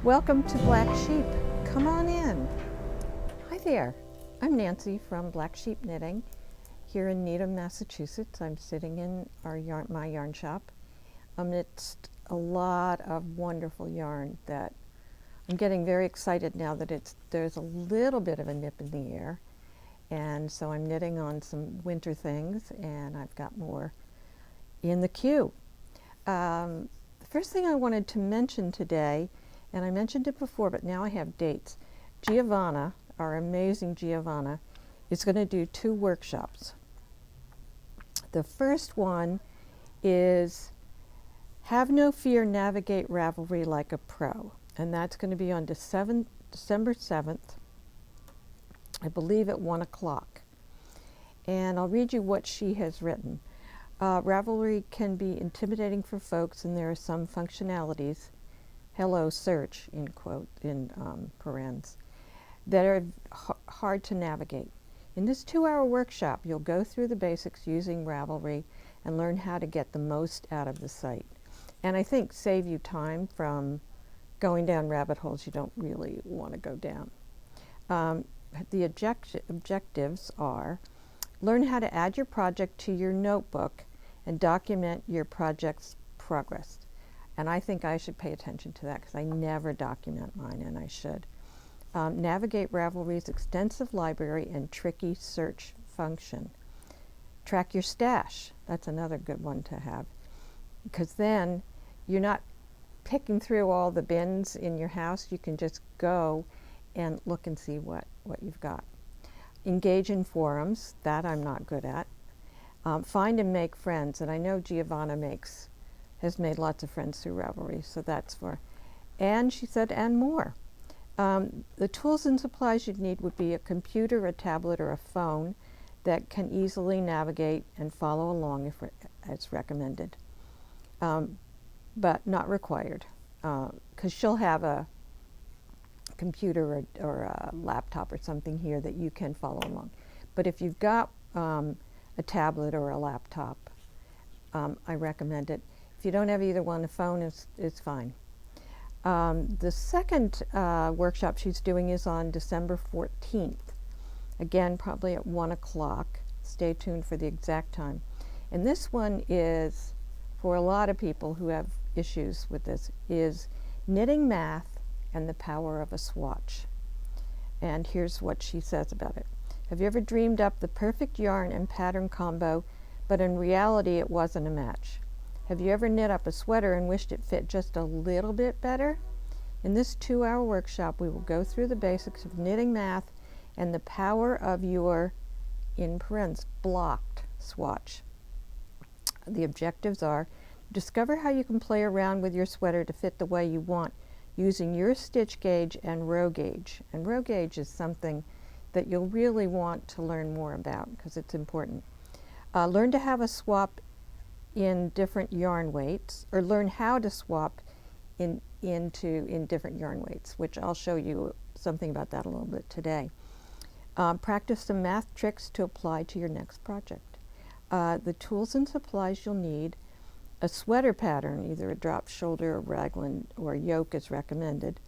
Welcome to Black Sheep. Come on in. Hi there. I'm Nancy from Black Sheep Knitting here in Needham, Massachusetts. I'm sitting in my yarn shop amidst a lot of wonderful yarn that I'm getting very excited now that there's a little bit of a nip in the air. And so I'm knitting on some winter things, and I've got more in the queue. The first thing I wanted to mention today, and I mentioned it before, but now I have dates. Giavanna, our amazing Giavanna, is going to do 2 workshops. The first one is Have No Fear, Navigate Ravelry Like a Pro, and that's going to be on December 7th, I believe at 1 o'clock. And I'll read you what she has written. Ravelry can be intimidating for folks, and there are some functionalities, hello search in parens, that are hard to navigate. In this 2-hour workshop, you'll go through the basics using Ravelry and learn how to get the most out of the site. And I think save you time from going down rabbit holes you don't really want to go down. The objectives are: learn how to add your project to your notebook and document your project's progress. And I think I should pay attention to that because I never document mine, and I should. Navigate Ravelry's extensive library and tricky search function. Track your stash. That's another good one to have, because then you're not picking through all the bins in your house. You can just go and look and see what you've got. Engage in forums. That I'm not good at. Find and make friends. And I know Giavanna has made lots of friends through Ravelry, so that's for. And she said, and more. The tools and supplies you'd need would be a computer, a tablet, or a phone that can easily navigate and follow along as recommended, but not required, because she'll have a computer or a laptop or something here that you can follow along. But if you've got a tablet or a laptop, I recommend it. If you don't have either one, a phone is fine. The second workshop she's doing is on December 14th. Again, probably at 1 o'clock. Stay tuned for the exact time. And this one is, for a lot of people who have issues with this, is knitting math and the power of a swatch. And here's what she says about it. Have you ever dreamed up the perfect yarn and pattern combo, but in reality it wasn't a match? Have you ever knit up a sweater and wished it fit just a little bit better? In this 2-hour workshop, we will go through the basics of knitting math and the power of your, in parens, blocked swatch. The objectives are: discover how you can play around with your sweater to fit the way you want using your stitch gauge and row gauge. And row gauge is something that you'll really want to learn more about because it's important. Learn to have a swap in different yarn weights, or learn how to swap in different yarn weights, which I'll show you something about that a little bit today. Practice some math tricks to apply to your next project. The tools and supplies you'll need: a sweater pattern, either a drop shoulder or raglan or yoke is recommended,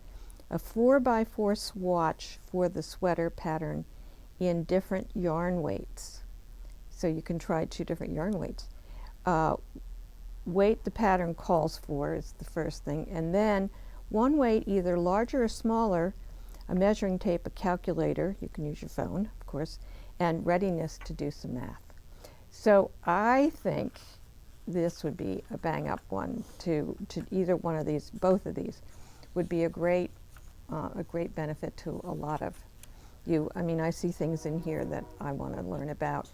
a 4x4 swatch for the sweater pattern in different yarn weights. So you can try 2 different yarn weights. Weight the pattern calls for is the first thing, and then one weight, either larger or smaller, a measuring tape, a calculator, you can use your phone of course, and readiness to do some math. So I think this would be a bang up one to either one of these. Both of these would be a great benefit to a lot of you. I mean, I see things in here that I want to learn about.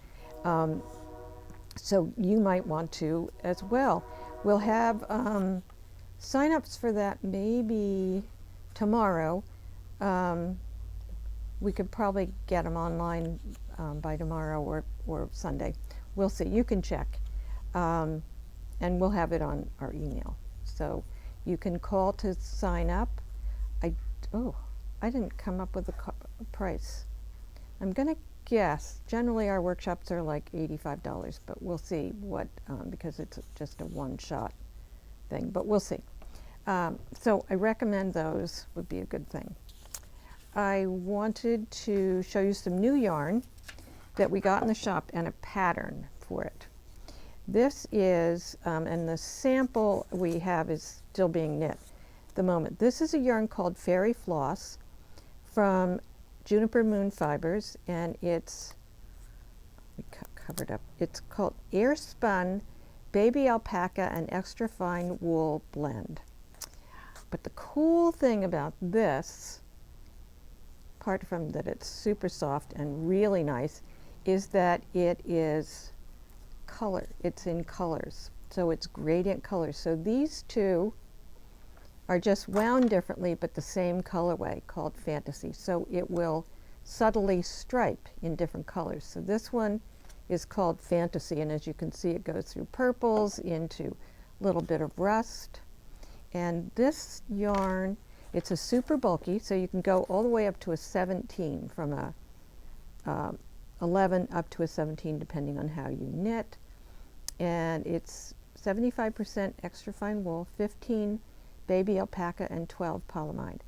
So you might want to as well. We'll have sign-ups for that maybe tomorrow. We could probably get them online by tomorrow or Sunday. We'll see. You can check. And we'll have it on our email. So you can call to sign up. I didn't come up with a price. I'm going to guess. Generally our workshops are like $85, but we'll see what, because it's just a one-shot thing, but we'll see. So I recommend those, would be a good thing. I wanted to show you some new yarn that we got in the shop and a pattern for it. This is, and the sample we have is still being knit at the moment. This is a yarn called Fairy Floss from Juniper Moon Fibers, and it's, covered up, it's called Air Spun Baby Alpaca and Extra Fine Wool Blend. But the cool thing about this, apart from that it's super soft and really nice, is that it is color. It's in colors. So it's gradient colors. So these two are just wound differently but the same colorway, called Fantasy. So it will subtly stripe in different colors. So this one is called Fantasy, and as you can see it goes through purples into a little bit of rust. And this yarn, it's a super bulky, so you can go all the way up to a 17, from a 11 up to a 17 depending on how you knit. And it's 75% extra fine wool, 15 baby alpaca, and 12 polyamide.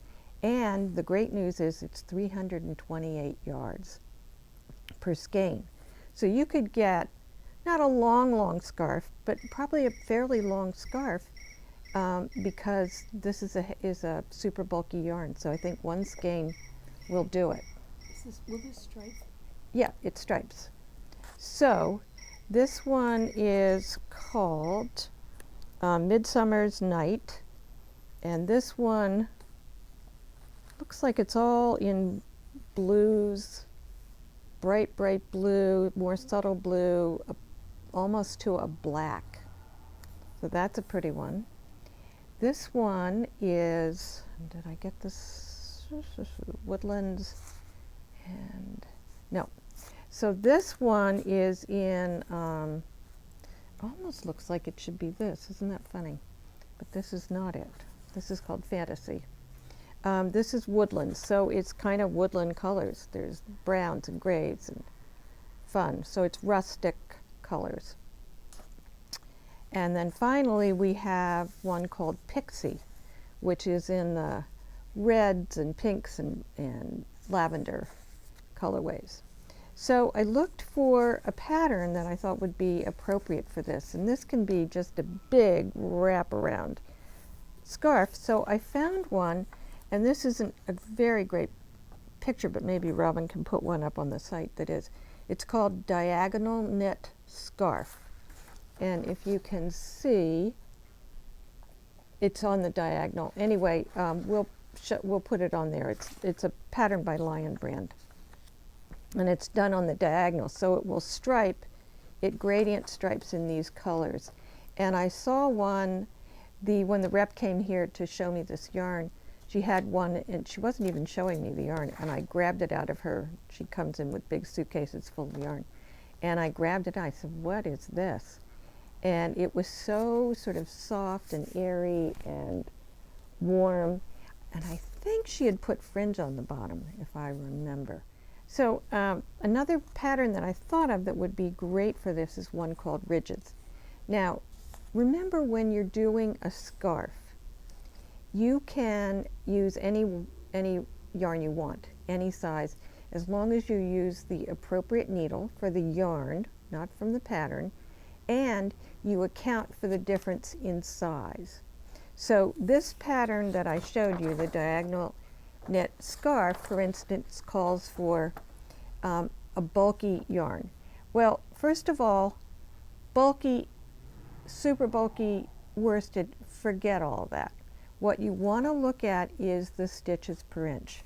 And the great news is it's 328 yards per skein. So you could get not a long scarf, but probably a fairly long scarf, because this is a super bulky yarn. So I think one skein will do it. Will this stripe? Yeah, it stripes. So this one is called Midsummer's Night, and this one looks like it's all in blues, bright blue, more subtle blue, almost to a black. So that's a pretty one. This one is, did I get this? Woodlands, and no. So this one is in, almost looks like it should be this. Isn't that funny? But this is not it. This is called Fantasy. This is Woodlands, so it's kind of woodland colors. There's browns and grays and fun. So it's rustic colors. And then finally we have one called Pixie, which is in the reds and pinks and lavender colorways. So I looked for a pattern that I thought would be appropriate for this, and this can be just a big wraparound scarf. So I found one, and this isn't a very great picture, but maybe Robin can put one up on the site that is. It's called Diagonal Knit Scarf. And if you can see, it's on the diagonal. Anyway, we'll put it on there. It's a pattern by Lion Brand, and it's done on the diagonal, so it will stripe. It gradient stripes in these colors. And I saw one, when the rep came here to show me this yarn, she had one, and she wasn't even showing me the yarn, and I grabbed it out of her. She comes in with big suitcases full of yarn, and I grabbed it. I said, "What is this?" And it was so sort of soft and airy and warm, and I think she had put fringe on the bottom, if I remember. So another pattern that I thought of that would be great for this is one called Ridges. Now, remember, when you're doing a scarf, you can use any yarn you want, any size, as long as you use the appropriate needle for the yarn, not from the pattern, and you account for the difference in size. So this pattern that I showed you, the diagonal knit scarf, for instance, calls for a bulky yarn. Well, first of all, bulky, super bulky, worsted, forget all that. What you want to look at is the stitches per inch.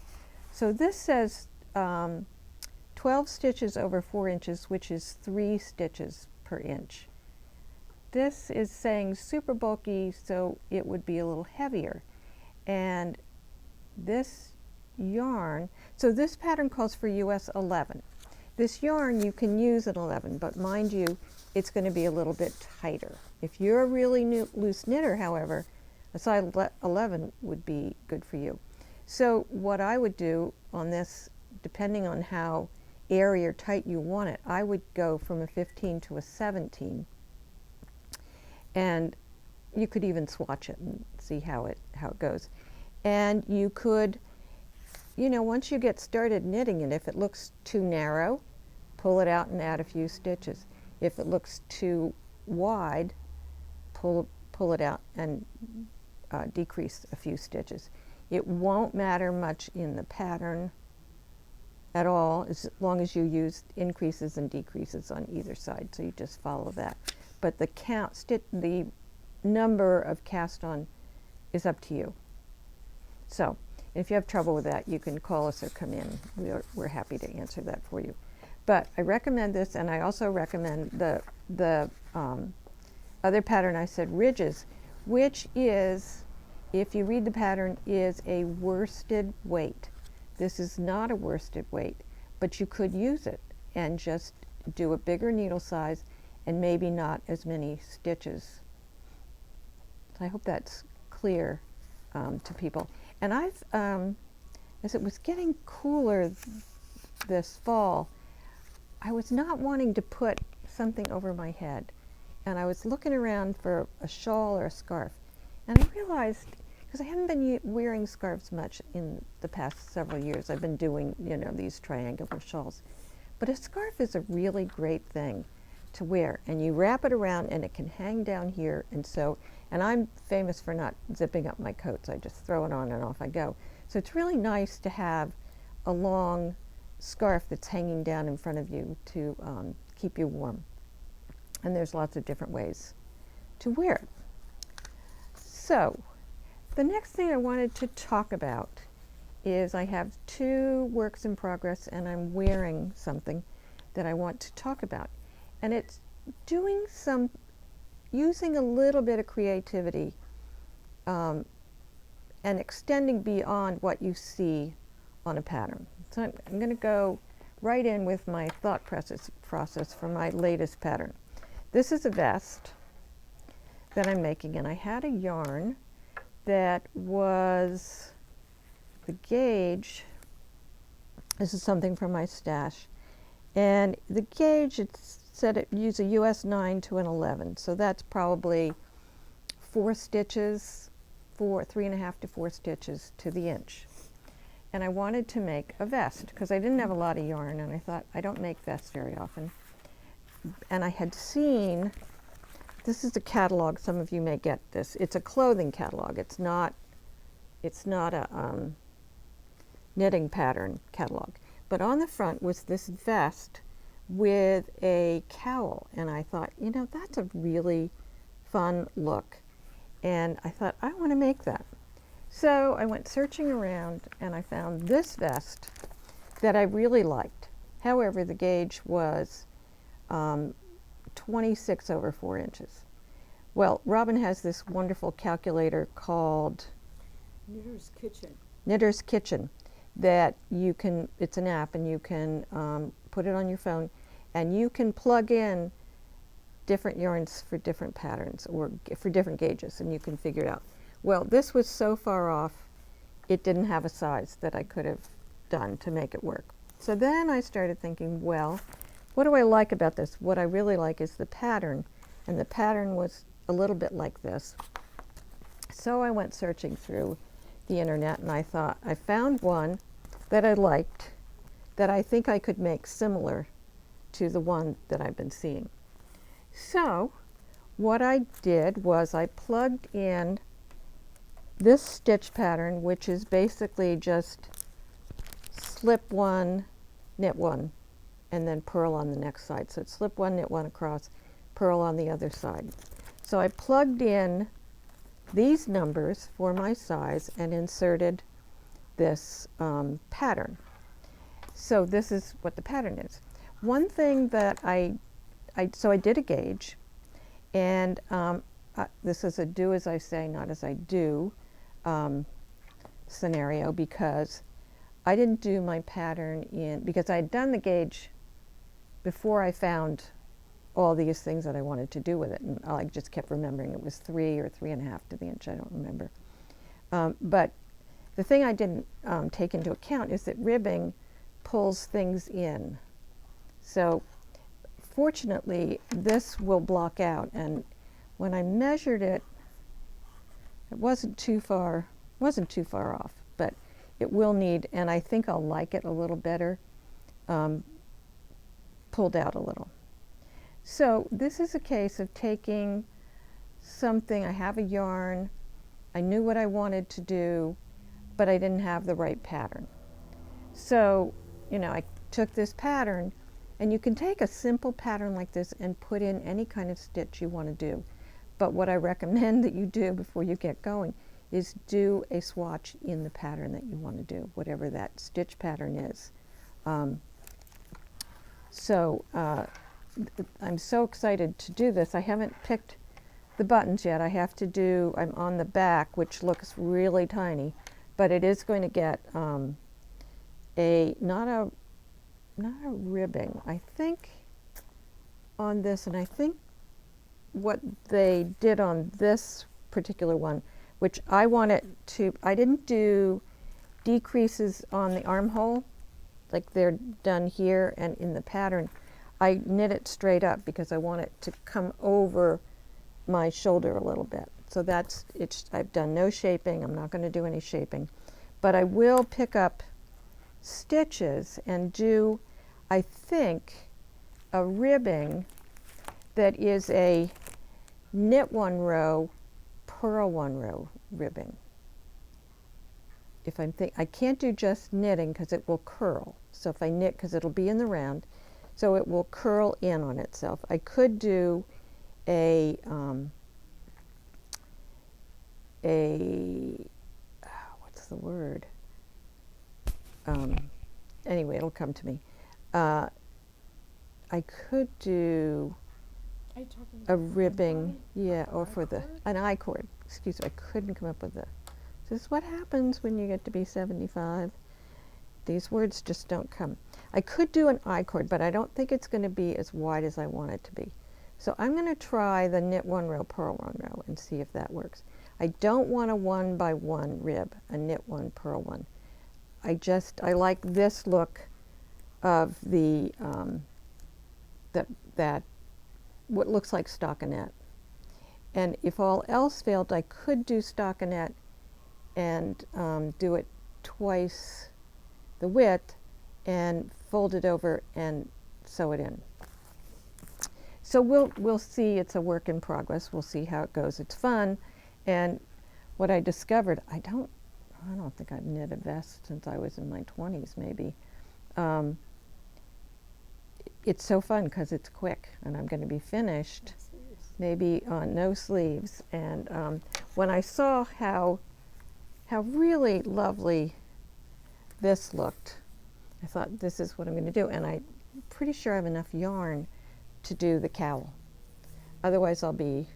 So this says 12 stitches over 4 inches, which is 3 stitches per inch. This is saying super bulky, so it would be a little heavier. And this yarn, so this pattern calls for US 11. This yarn you can use at 11, but mind you, it's going to be a little bit tighter. If you're a really loose knitter, however, a size 11 would be good for you. So what I would do on this, depending on how airy or tight you want it, I would go from a 15 to a 17. And you could even swatch it and see how it goes. And you could, you know, once you get started knitting it, if it looks too narrow, pull it out and add a few stitches. If it looks too wide, pull it out and decrease a few stitches. It won't matter much in the pattern at all, as long as you use increases and decreases on either side. So you just follow that. But the the number of cast on is up to you. So if you have trouble with that, you can call us or come in. We're happy to answer that for you. But I recommend this, and I also recommend the other pattern I said, ridges, which is, if you read the pattern, is a worsted weight. This is not a worsted weight, but you could use it and just do a bigger needle size and maybe not as many stitches. So I hope that's clear to people. And I've, as it was getting cooler this fall, I was not wanting to put something over my head. And I was looking around for a shawl or a scarf. And I realized, because I haven't been wearing scarves much in the past several years, I've been doing, you know, these triangular shawls. But a scarf is a really great thing to wear. And you wrap it around and it can hang down here. And I'm famous for not zipping up my coats. I just throw it on and off I go. So it's really nice to have a long scarf that's hanging down in front of you to keep you warm. And there's lots of different ways to wear it. So the next thing I wanted to talk about is I have 2 works in progress, and I'm wearing something that I want to talk about. And it's using a little bit of creativity and extending beyond what you see on a pattern. So I'm going to go right in with my thought process for my latest pattern. This is a vest that I'm making, and I had a yarn that was the gauge. This is something from my stash, and the gauge, it said it used a US 9 to an 11, so that's probably 4 stitches, 3.5 to 4 stitches to the inch. And I wanted to make a vest because I didn't have a lot of yarn, and I thought, I don't make vests very often. And I had seen, this is a catalog, some of you may get this. It's a clothing catalog. It's not a knitting pattern catalog. But on the front was this vest with a cowl. And I thought, you know, that's a really fun look. And I thought, I want to make that. So I went searching around and I found this vest that I really liked. However, the gauge was 26 over 4 inches. Well, Robin has this wonderful calculator called Knitter's Kitchen that you can, it's an app, and you can put it on your phone, and you can plug in different yarns for different patterns or for different gauges, and you can figure it out. Well, this was so far off, it didn't have a size that I could have done to make it work. So then I started thinking, well, what do I like about this? What I really like is the pattern, and the pattern was a little bit like this. So I went searching through the internet, and I thought, I found one that I liked, that I think I could make similar to the one that I've been seeing. So what I did was I plugged in this stitch pattern, which is basically just slip 1, knit 1, and then purl on the next side. So it's slip 1, knit 1 across, purl on the other side. So I plugged in these numbers for my size and inserted this pattern. So this is what the pattern is. One thing that so I did a gauge, and this is a do as I say, not as I do scenario, because I didn't do my pattern because I had done the gauge before I found all these things that I wanted to do with it, and I just kept remembering it was 3 or 3.5 to the inch, I don't remember. But the thing I didn't take into account is that ribbing pulls things in. So fortunately, this will block out, and when I measured it, It wasn't too far off, but it will need, and I think I'll like it a little better, pulled out a little. So this is a case of taking something, I have a yarn, I knew what I wanted to do, but I didn't have the right pattern. So, you know, I took this pattern, and you can take a simple pattern like this and put in any kind of stitch you want to do. But what I recommend that you do before you get going is do a swatch in the pattern that you want to do, whatever that stitch pattern is. I'm so excited to do this. I haven't picked the buttons yet. I have to do, I'm on the back, which looks really tiny, but it is going to get not a ribbing, I think, on this, and I think what they did on this particular one, which I want it to, I didn't do decreases on the armhole like they're done here and in the pattern. I knit it straight up because I want it to come over my shoulder a little bit. So that's it. I've done no shaping. I'm not going to do any shaping, but I will pick up stitches and do, I think, a ribbing that is a knit one row, purl one row ribbing. If I can't do just knitting because it will curl. So if I knit, because it'll be in the round, so it will curl in on itself. I could do a what's the word? Anyway, it'll come to me. I could do a ribbing, yeah, or for an I-cord. Excuse me, I couldn't come up with the. This is what happens when you get to be 75. These words just don't come. I could do an I-cord, but I don't think it's going to be as wide as I want it to be. So I'm going to try the knit one row, purl one row, and see if that works. I don't want a 1 by 1 rib, a knit one, purl one. I like this look of the that what looks like stockinette. And if all else failed, I could do stockinette and do it twice the width and fold it over and sew it in. So we'll see. It's a work in progress. We'll see how it goes. It's fun. And what I discovered, I don't think I've knit a vest since I was in my 20s, maybe. It's so fun because it's quick, and I'm going to be finished maybe on no sleeves. And when I saw how really lovely this looked, I thought, this is what I'm going to do. And I'm pretty sure I have enough yarn to do the cowl. Otherwise, I'll be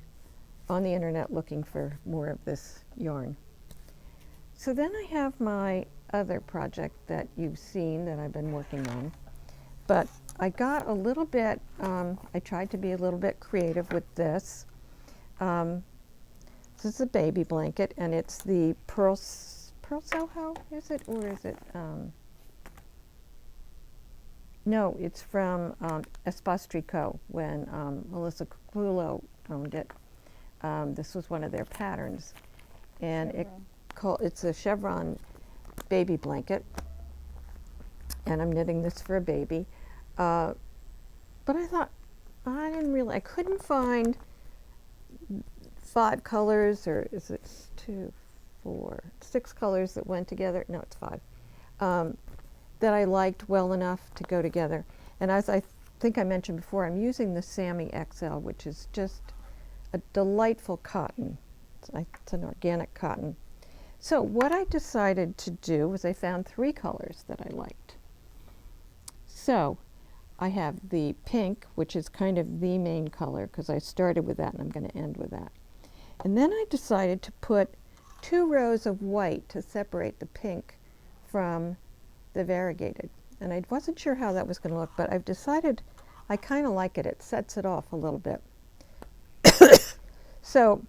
on the internet looking for more of this yarn. So then I have my other project that you've seen that I've been working on. But I got a little bit, I tried to be a little bit creative with this. This is a baby blanket, and it's the Pearl Soho, is it? Or is it? No, it's from Espace Tricot when Melissa Clulo owned it. This was one of their patterns. And it's a chevron baby blanket. And I'm knitting this for a baby. But I thought, I couldn't find 5 colors, or is it 2, 4, 6 colors that went together? No, it's 5. That I liked well enough to go together. And as I think I mentioned before, I'm using the Sammy XL, which is just a delightful cotton. It's an organic cotton. So what I decided to do was I found 3 colors that I liked. So I have the pink, which is kind of the main color because I started with that and I'm going to end with that. And then I decided to put 2 rows of white to separate the pink from the variegated. And I wasn't sure how that was going to look, but I've decided I kind of like it. It sets it off a little bit. So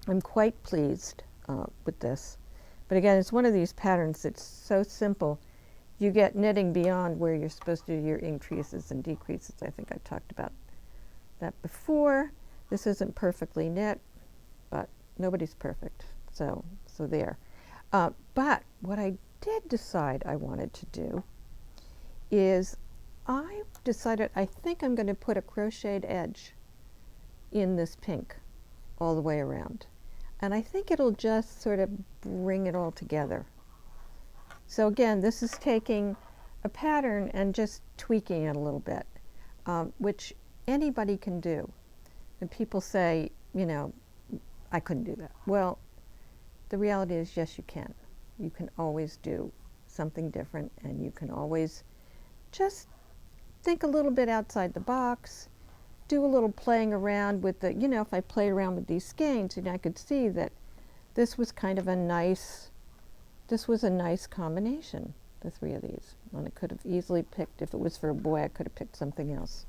I'm quite pleased with this. But again, it's one of these patterns that's so simple. You get knitting beyond where you're supposed to do your increases and decreases. I think I talked about that before. This isn't perfectly knit, but nobody's perfect. So there. But what I did decide I wanted to do is I decided I think I'm going to put a crocheted edge in this pink all the way around. And I think it'll just sort of bring it all together. So again, this is taking a pattern and just tweaking it a little bit, which anybody can do. And people say, you know, I couldn't do that. Well, the reality is, yes, you can. You can always do something different, and you can always just think a little bit outside the box, do a little playing around with the, you know, if I played around with these skeins, and I could see that this was kind of a nice, this was a nice combination, the three of these. And I could have easily picked, if it was for a boy, I could have picked something else.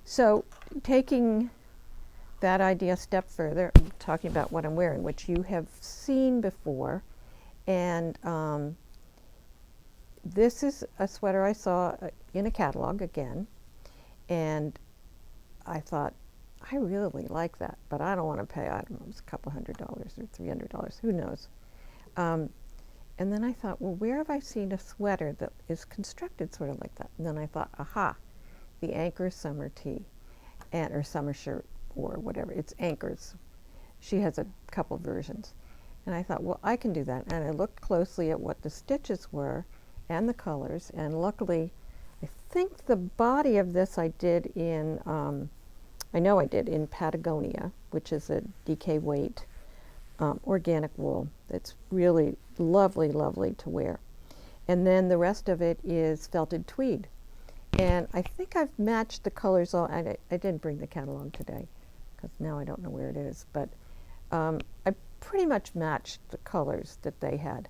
So taking that idea a step further, I'm talking about what I'm wearing, which you have seen before. And this is a sweater I saw in a catalog again. And I thought, I really like that, but I don't want to pay, I don't know, it was a couple $100 or $300, who knows. And then I thought, well, where have I seen a sweater that is constructed sort of like that? And then I thought, aha, the Anchor summer tee, or summer shirt, or whatever. It's Anchor's. She has a couple versions. And I thought, well, I can do that. And I looked closely at what the stitches were and the colors, and luckily, I think the body of this I did in, I know I did in Patagonia, which is a DK weight organic wool. It's really lovely, lovely to wear. And then the rest of it is felted tweed. And I think I've matched the colors all. I didn't bring the catalog today because now I don't know where it is, but I pretty much matched the colors that they had.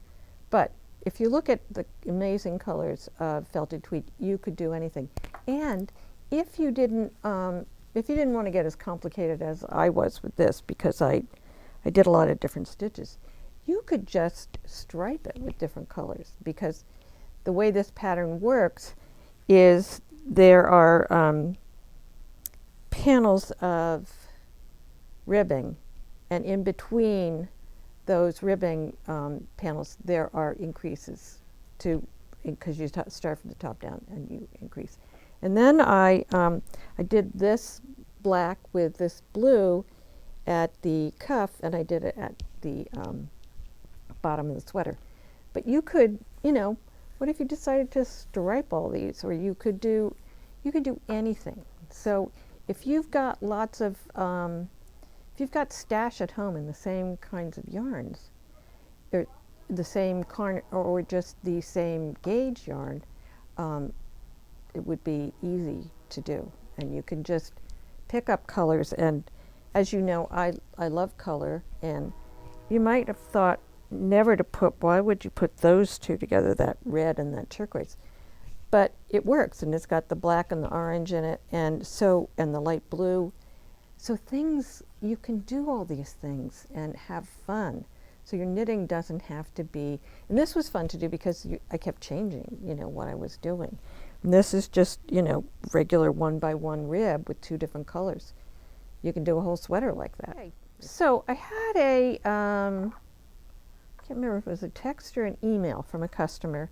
But if you look at the amazing colors of felted tweed, you could do anything. And if you didn't want to get as complicated as I was with this, because I did a lot of different stitches, you could just stripe it with different colors, because the way this pattern works is there are panels of ribbing, and in between those ribbing panels there are increases to, because you start from the top down and you increase. And then I did this black with this blue at the cuff, and I did it at the bottom of the sweater. But you could, you know, what if you decided to stripe all these, or you could do anything. So if you've got lots of, if you've got stash at home in the same kinds of yarns, or the same or just the same gauge yarn, it would be easy to do. And you can just pick up colors. And as you know, I love color, and you might have thought never to put, why would you put those two together, that red and that turquoise? But it works, and it's got the black and the orange in it, and the light blue. So things, you can do all these things and have fun. So your knitting doesn't have to be, and this was fun to do because I kept changing, you know, what I was doing. And this is just, you know, regular 1x1 rib with two different colors. You can do a whole sweater like that. Okay. So I had a, I can't remember if it was a text or an email from a customer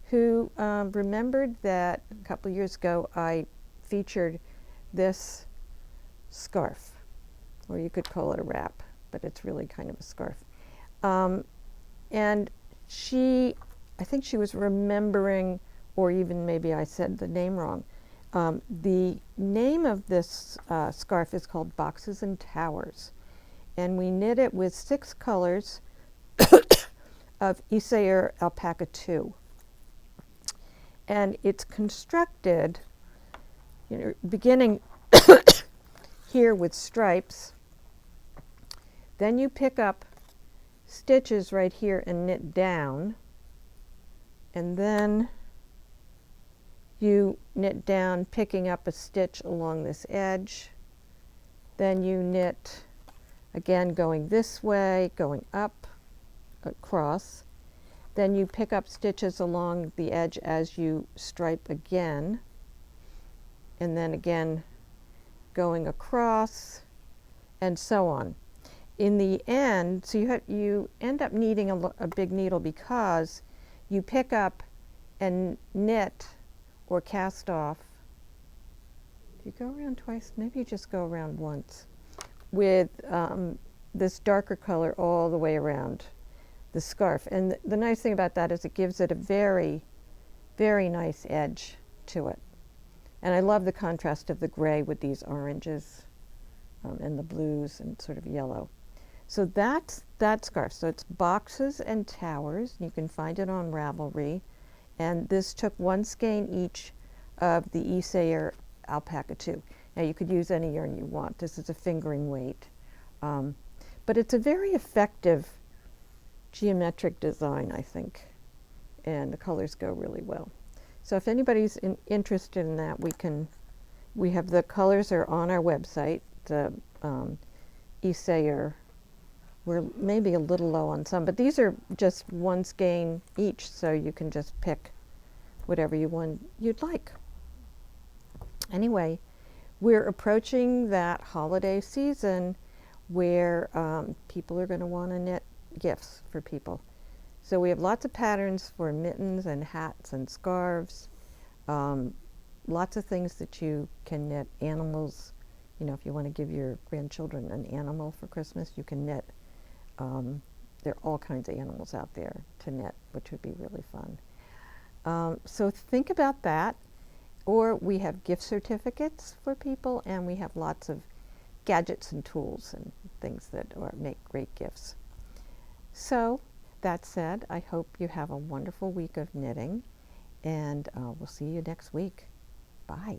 who remembered that a couple of years ago I featured this scarf, or you could call it a wrap, but it's really kind of a scarf. And I think she was remembering, or even maybe I said the name wrong. The name of this scarf is called Boxes and Towers, and we knit it with 6 colors of Isair Alpaca 2. And it's constructed, you know, beginning here with stripes. Then you pick up stitches right here and knit down, and then you knit down, picking up a stitch along this edge. Then you knit again, going this way, going up, across. Then you pick up stitches along the edge as you stripe again, and then again going across, and so on. in the end, so you end up needing a big needle because you pick up and knit or cast off. Do you go around twice? Maybe you just go around once with this darker color all the way around the scarf. And the nice thing about that is it gives it a very, very nice edge to it. And I love the contrast of the gray with these oranges and the blues and sort of yellow. So that's that scarf. So it's boxes and towers. You can find it on Ravelry. And this took 1 skein each of the Isayer alpaca too. Now you could use any yarn you want. This is a fingering weight. But it's a very effective geometric design, I think. And the colors go really well. So if anybody's interested in that, we have the colors are on our website. The Isayer, we're maybe a little low on some, but these are just 1 skein each, so you can just pick whatever you'd like. Anyway, we're approaching that holiday season where people are going to want to knit gifts for people. So we have lots of patterns for mittens and hats and scarves, lots of things that you can knit, animals. You know, if you want to give your grandchildren an animal for Christmas, you can knit. There are all kinds of animals out there to knit, which would be really fun. So think about that. Or we have gift certificates for people, and we have lots of gadgets and tools and things that make great gifts. So that said, I hope you have a wonderful week of knitting, and we'll see you next week. Bye.